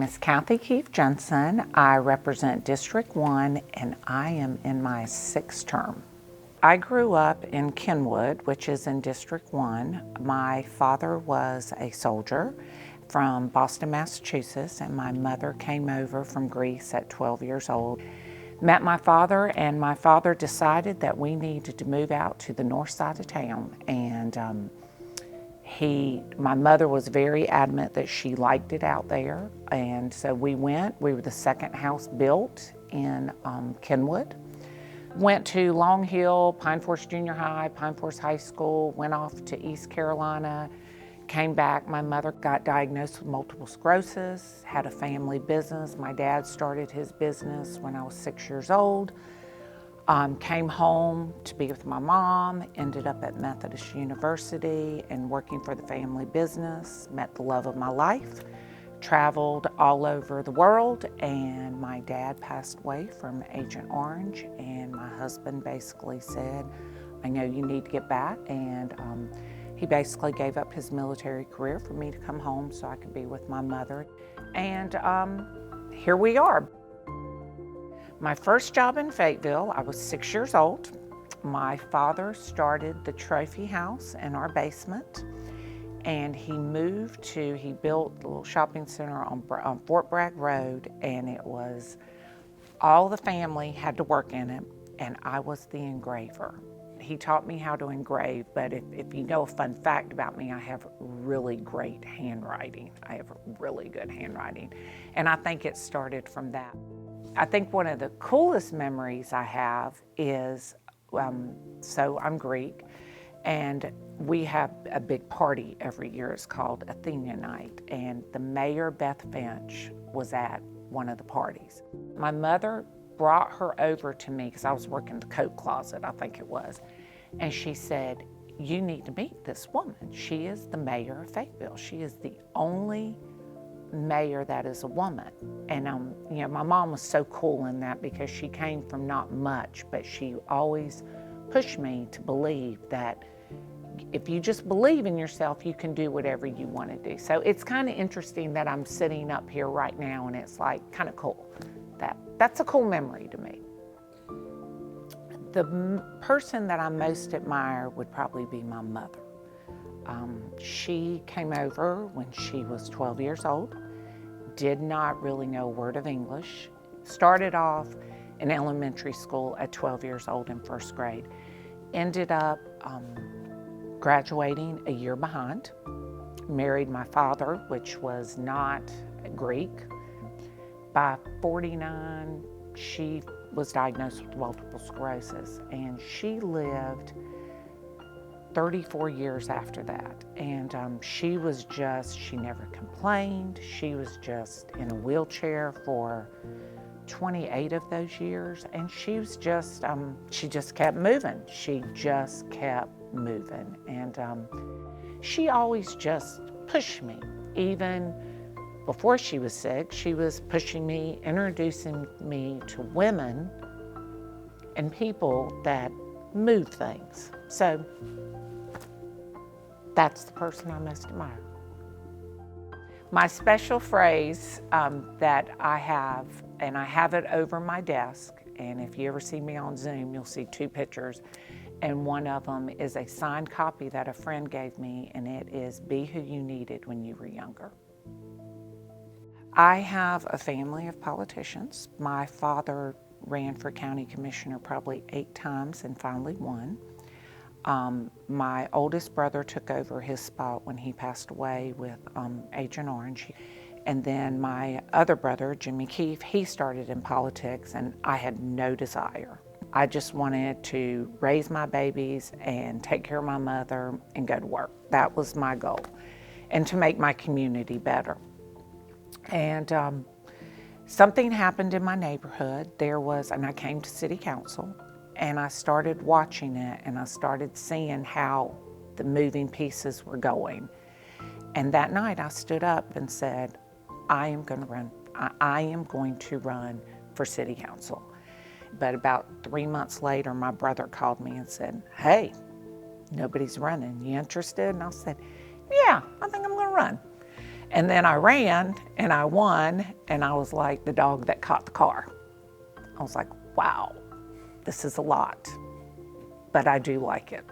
is Kathy Jensen. I represent District 1 and I am in my 6th term. I grew up in Kenwood, which is in District 1. My father was a soldier from Boston, Massachusetts, and my mother came over from Greece at 12 years old. Met my father, and my father decided that we needed to move out to the north side of town. And my mother was very adamant that she liked it out there. And so we went. We were the second house built in Kenwood. Went to Long Hill, Pine Forest Junior High, Pine Forest High School, went off to East Carolina, came back. My mother got diagnosed with multiple sclerosis, had a family business. My dad started his business when I was 6 years old. Came home to be with my mom, ended up at Methodist University and working for the family business, met the love of my life, traveled all over the world, and my dad passed away from Agent Orange, and my husband basically said, I know you need to get back, and he basically gave up his military career for me to come home so I could be with my mother, and here we are. My first job in Fayetteville, I was 6 years old. My father started the trophy house in our basement, and he built a little shopping center on Fort Bragg Road, and it was, all the family had to work in it, and I was the engraver. He taught me how to engrave, but if you know a fun fact about me, I have really great handwriting. I have really good handwriting, and I think it started from that. I think one of the coolest memories I have is, so I'm Greek, and we have a big party every year. It's called Athena Night, and the mayor, Beth Finch, was at one of the parties. My mother brought her over to me, because I was working the coat closet, I think it was, and she said, you need to meet this woman. She is the mayor of Fayetteville. She is the only mayor that is a woman. And you know, my mom was so cool in that, because she came from not much, but she always pushed me to believe that if you just believe in yourself, you can do whatever you want to do. So it's kind of interesting that I'm sitting up here right now, and it's like kind of cool. That's a cool memory to me. The person that I most admire would probably be my mother. She came over when she was 12 years old, did not really know a word of English, started off in elementary school at 12 years old in 1st grade, ended up graduating a year behind, married my father, which was not Greek. By 49, she was diagnosed with multiple sclerosis, and she lived 34 years after that. And she never complained. She was just in a wheelchair for 28 of those years, and she was just, she just kept moving. She just kept moving, and she always just pushed me. Even before she was sick, she was pushing me, introducing me to women and people that move things. So that's the person I most admire. My special phrase that I have, and I have it over my desk, and if you ever see me on Zoom, you'll see 2 pictures, and one of them is a signed copy that a friend gave me, and it is, be who you needed when you were younger. I have a family of politicians. My father ran for county commissioner probably 8 times and finally won. My oldest brother took over his spot when he passed away with Agent Orange. And then my other brother, Jimmy Keefe, he started in politics, and I had no desire. I just wanted to raise my babies and take care of my mother and go to work. That was my goal, and to make my community better. And something happened in my neighborhood. And I came to city council, and I started watching it, and I started seeing how the moving pieces were going. And that night I stood up and said, I am going to run for city council. But about 3 months later, my brother called me and said, hey, nobody's running. You interested? And I said, yeah, I think I'm going to run. And then I ran and I won, and I was like the dog that caught the car. I was like, wow, this is a lot, but I do like it.